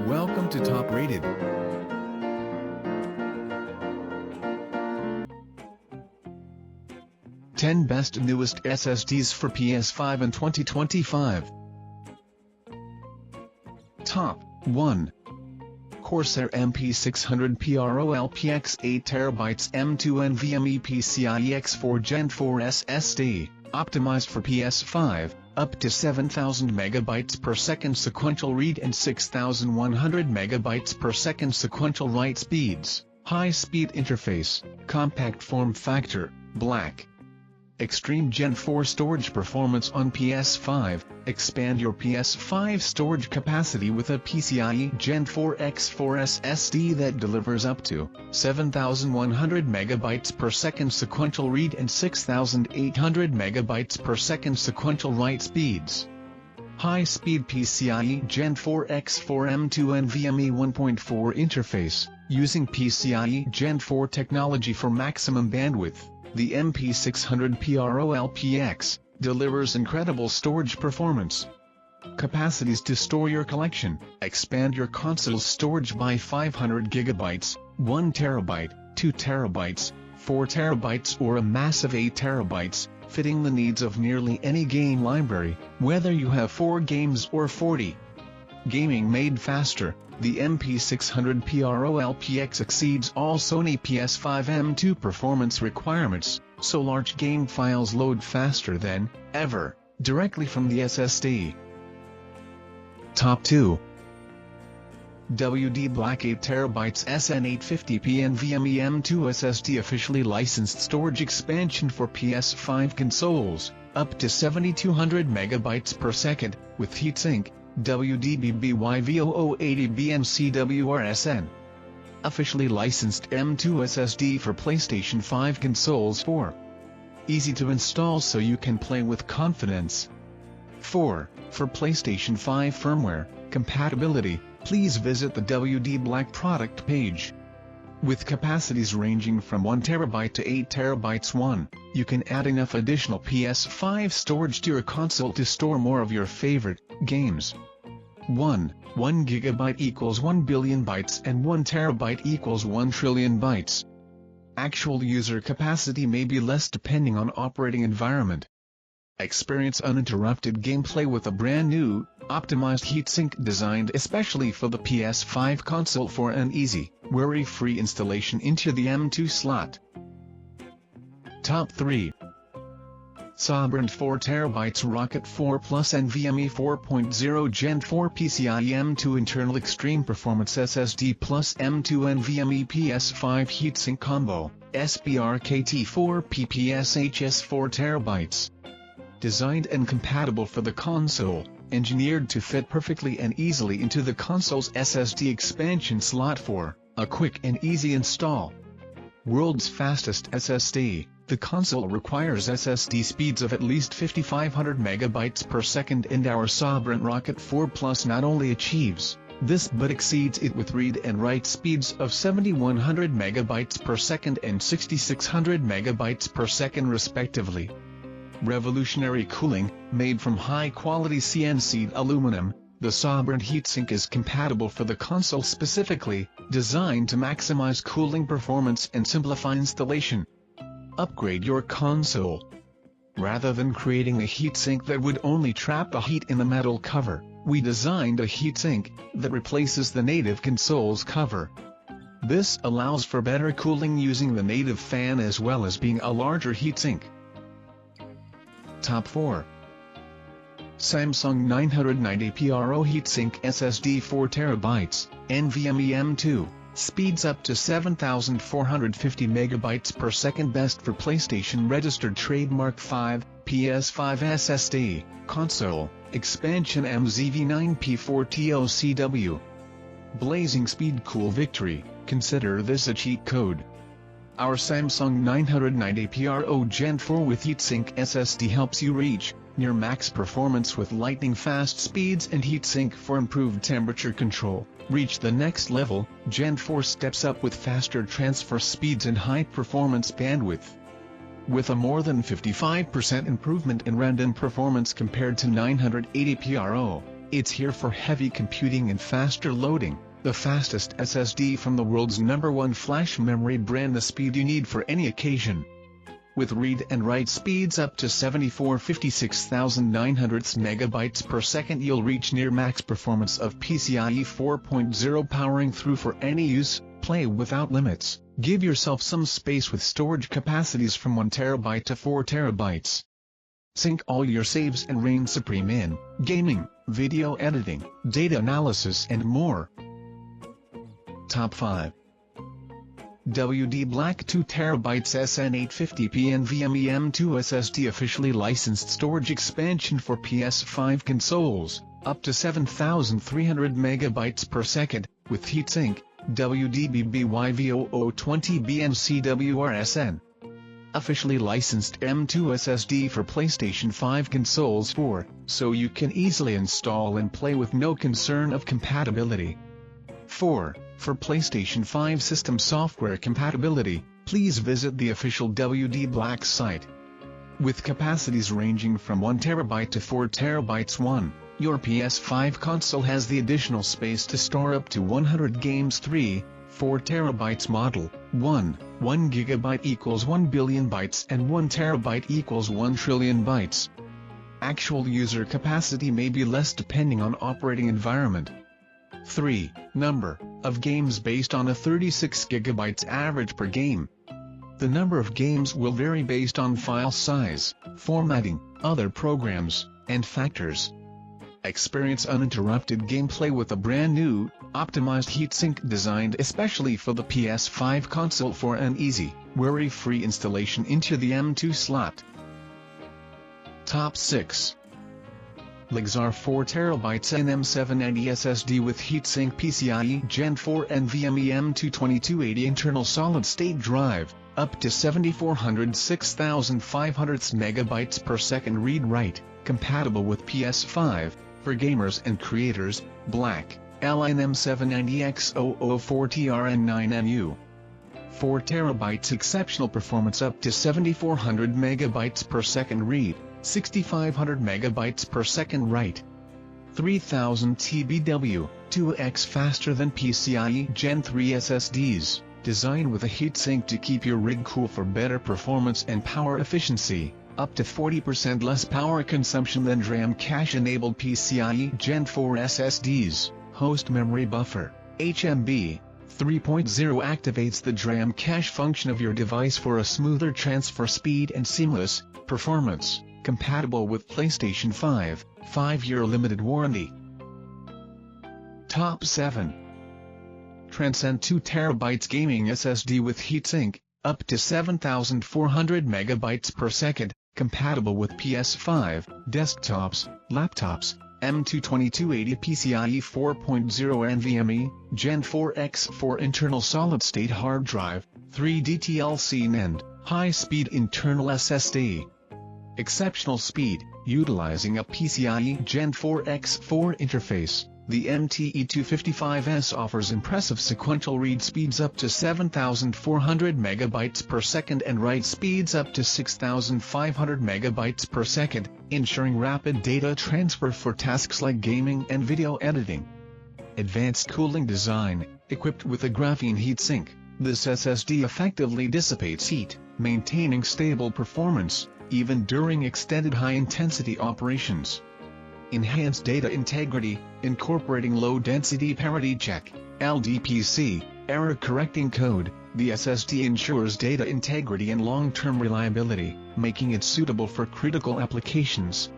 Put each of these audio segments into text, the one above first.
Welcome to Top Rated. Ten Best Newest SSDs for PS5 in 2025. Top 1. Corsair MP600 PROLPX 8TB M2 NVMe PCIe X4 Gen 4 SSD, optimized for PS5, up to 7,000 MB per second sequential read and 6,100 MB per second sequential write speeds, high-speed interface, compact form factor, black. Extreme Gen 4 storage performance on PS5. Expand your PS5 storage capacity with a PCIe Gen 4 X4 SSD that delivers up to 7,100 MB per second sequential read and 6,800 MB per second sequential write speeds. High-speed PCIe Gen 4 X4 M2 NVMe 1.4 interface, using PCIe Gen 4 technology for maximum bandwidth. The MP600 PROLPX delivers incredible storage performance. Capacities to store your collection. Expand your console's storage by 500 GB, 1 TB, 2 TB, 4 TB or a massive 8 TB, fitting the needs of nearly any game library, whether you have 4 games or 40. Gaming made faster. The MP600 PROLPX exceeds all Sony PS5 M2 performance requirements, so large game files load faster than ever, directly from the SSD. Top 2. WD Black 8TB SN850p NVMe M2 SSD officially licensed storage expansion for PS5 consoles, up to 7,200 MB per second, with Heatsink, WD-BBY-V0080BMCWRSN. Officially licensed M2 SSD for PlayStation 5 consoles. 4. Easy to install so you can play with confidence. 4. For PlayStation 5 firmware compatibility, please visit the WD Black product page. With capacities ranging from 1 TB to 8 TB, you can add enough additional PS5 storage to your console to store more of your favorite games. 1 GB equals 1 billion bytes and 1 TB equals 1 trillion bytes. Actual user capacity may be less depending on operating environment. Experience uninterrupted gameplay with a brand new, optimized heatsink designed especially for the PS5 console for an easy, worry-free installation into the M2 slot. Top 3. SABRENT 4 TB Rocket 4 Plus NVMe 4.0 Gen 4 PCIe M2 Internal Extreme Performance SSD plus M2 NVMe PS5 Heatsink Combo, SBRKT4 PPSHS 4 TB. Designed and compatible for the console, engineered to fit perfectly and easily into the console's SSD expansion slot for a quick and easy install. World's fastest SSD, the console requires SSD speeds of at least 5,500 MB per second, and our SABRENT Rocket 4 Plus not only achieves this but exceeds it with read and write speeds of 7,100 MB per second and 6,600 MB per second respectively. Revolutionary cooling, made from high-quality CNC aluminum, the SABRENT heatsink is compatible for the console specifically, designed to maximize cooling performance and simplify installation. Upgrade your console. Rather than creating a heatsink that would only trap the heat in the metal cover, we designed a heatsink that replaces the native console's cover. This allows for better cooling using the native fan as well as being a larger heatsink. Top 4. Samsung 990 PRO Heatsink SSD 4 TB, NVMe M2, speeds up to 7,450 MB per second. Best for PlayStation registered trademark 5, PS5 SSD, console, expansion MZV9P4TOCW. Blazing speed cool victory, consider this a cheat code. Our Samsung 990 PRO Gen 4 with Heatsink SSD helps you reach near max performance with lightning-fast speeds and heatsink for improved temperature control. Reach the next level, Gen 4 steps up with faster transfer speeds and high-performance bandwidth. With a more than 55% improvement in random performance compared to 980 PRO, It's here for heavy computing and faster loading, the fastest SSD from the world's #1 flash memory brand, the speed you need for any occasion. With read and write speeds up to 56,900 megabytes per second, you'll reach near max performance of PCIe 4.0, powering through for any use. Play without limits. Give yourself some space with storage capacities from 1 TB to 4 TB. Sync all your saves and reign supreme in gaming, video editing, data analysis and more. Top 5. WD Black 2 TB SN850p NVMe M2 SSD, officially licensed storage expansion for PS5 consoles, up to 7,300 MB per second, with Heatsink, WD-BBY-V0020BNCWRSN. Officially licensed M2 SSD for PlayStation 5 consoles 4, so you can easily install and play with no concern of compatibility. 4. For PlayStation 5 system software compatibility, please visit the official WD Black site. With capacities ranging from 1 TB to 4 TB, your PS5 console has the additional space to store up to 100 games. 3. 4 TB model, 1 GB equals 1 billion bytes and 1 TB equals 1 trillion bytes. Actual user capacity may be less depending on operating environment. 3. Number of games based on a 36 GB average per game. The number of games will vary based on file size, formatting, other programs, and factors. Experience uninterrupted gameplay with a brand new, optimized heatsink designed especially for the PS5 console for an easy, worry-free installation into the M2 slot. Top 6. Lexar 4 TB NM790 SSD with Heatsink PCIe Gen 4 NVMe M2 2280 internal solid-state drive, up to 7,406,500 MB per second read-write, compatible with PS5, for gamers and creators, Black, LNM790X004TRN9NU. 4 TB exceptional performance up to 7,400 MB per second read, 6,500 MB per second write. 3000 TBW, 2x faster than PCIe Gen 3 SSDs, designed with a heatsink to keep your rig cool for better performance and power efficiency, up to 40% less power consumption than DRAM cache-enabled PCIe Gen 4 SSDs. Host memory buffer, HMB 3.0 activates the DRAM cache function of your device for a smoother transfer speed and seamless performance. Compatible with PlayStation 5, 5-year limited warranty. Top 7. Transcend 2 TB gaming SSD with Heatsink, up to 7,400 MB per second, compatible with PS5, desktops, laptops, M2 2280 PCIe 4.0 NVMe, Gen 4 X4 internal solid-state hard drive, 3D TLC NAND, high-speed internal SSD. Exceptional speed, utilizing a PCIe Gen 4 X4 interface. The MTE255S offers impressive sequential read speeds up to 7,400 MB per second and write speeds up to 6,500 MB per second, ensuring rapid data transfer for tasks like gaming and video editing. Advanced cooling design, equipped with a graphene heatsink, this SSD effectively dissipates heat, maintaining stable performance, even during extended high-intensity operations. Enhanced data integrity, incorporating low-density parity check, LDPC, error-correcting code. The SSD ensures data integrity and long-term reliability, making it suitable for critical applications.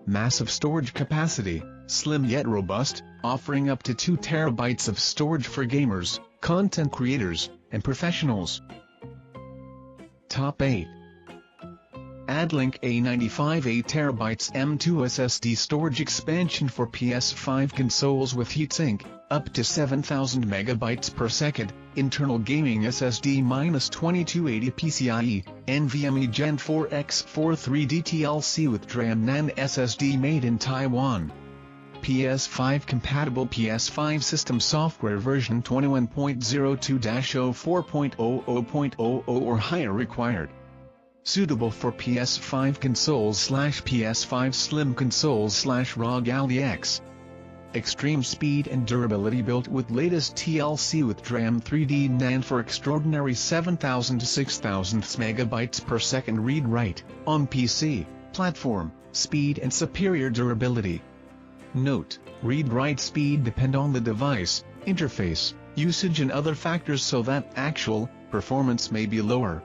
Massive storage capacity, slim yet robust, offering up to 2 TB of storage for gamers, content creators, and professionals. Top 8. Addlink A95 8 TB M2 SSD storage expansion for PS5 consoles with Heatsink, up to 7,000 MB per second, internal gaming SSD-2280 PCIe, NVMe Gen 4 X4 3D TLC with DRAM NAND SSD made in Taiwan. PS5 compatible PS5 system software version 21.02-04.00.00 or higher required. Suitable for PS5 consoles/PS5 Slim consoles/ROG AliEx. extreme speed and durability built with latest TLC with DRAM 3D NAND for extraordinary 7,000 to 6,000 megabytes per second read-write, on PC, platform, speed and superior durability. Note, read-write speed depend on the device, interface, usage and other factors so that actual performance may be lower.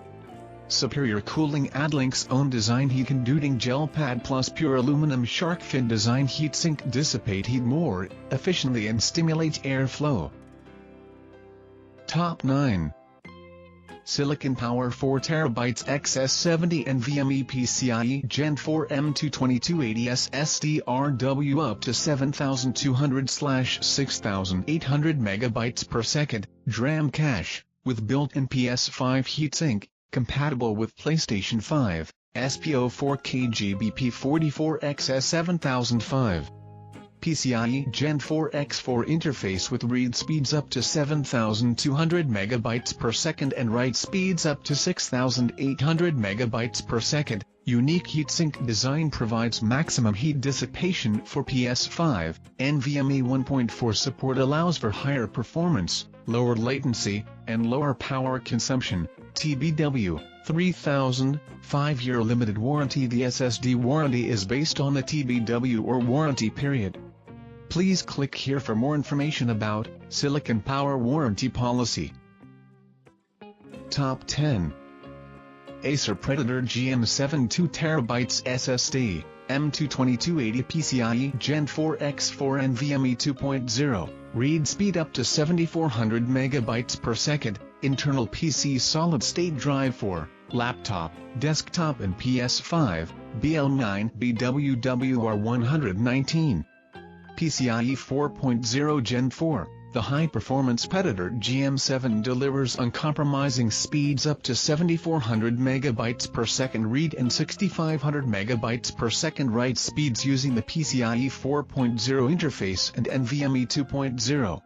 Superior cooling. Addlink's own design heat conducting gel pad plus pure aluminum shark fin design heatsink dissipate heat more efficiently and stimulate airflow. Top 9. Silicon Power 4TB XS70 NVMe PCIe Gen 4 M22280 SSD RW up to 7200/6800 MB per second, DRAM cache, with built-in PS5 heatsink, compatible with PlayStation 5, SPO4K GBP44 XS7005. PCIe Gen 4 X4 interface with read speeds up to 7,200 MB per second and write speeds up to 6,800 MB per second. Unique heatsink design provides maximum heat dissipation for PS5. NVMe 1.4 support allows for higher performance, lower latency, and lower power consumption. TBW 3000, 5-year limited warranty. The SSD warranty is based on the TBW or warranty period. Please click here for more information about Silicon Power warranty policy. Top 10. Acer Predator GM7 2TB SSD, M22280 PCIe Gen 4 X4 NVMe 2.0, read speed up to 7400 MB per second, internal PC solid-state drive for laptop, desktop and PS5, BL9 BWWR119. PCIe 4.0 Gen 4, the high-performance Predator GM7 delivers uncompromising speeds up to 7400 MB per second read and 6500 MB per second write speeds using the PCIe 4.0 interface and NVMe 2.0.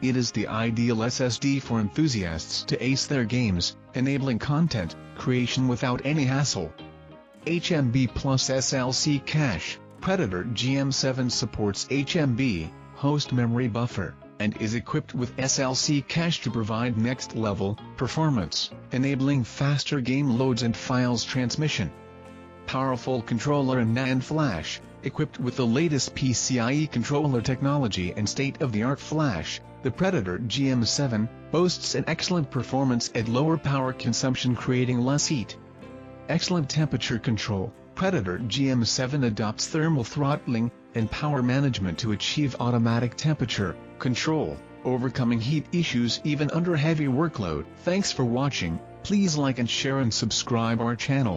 It is the ideal SSD for enthusiasts to ace their games, enabling content creation without any hassle. HMB plus SLC cache. Predator GM7 supports HMB, host memory buffer, and is equipped with SLC cache to provide next-level performance, enabling faster game loads and files transmission. Powerful controller and NAND flash, equipped with the latest PCIe controller technology and state-of-the-art flash. The Predator GM7 boasts an excellent performance at lower power consumption, creating less heat. Excellent temperature control. Predator GM7 adopts thermal throttling and power management to achieve automatic temperature control, overcoming heat issues even under heavy workload. Thanks for watching. Please like and share and subscribe our channel.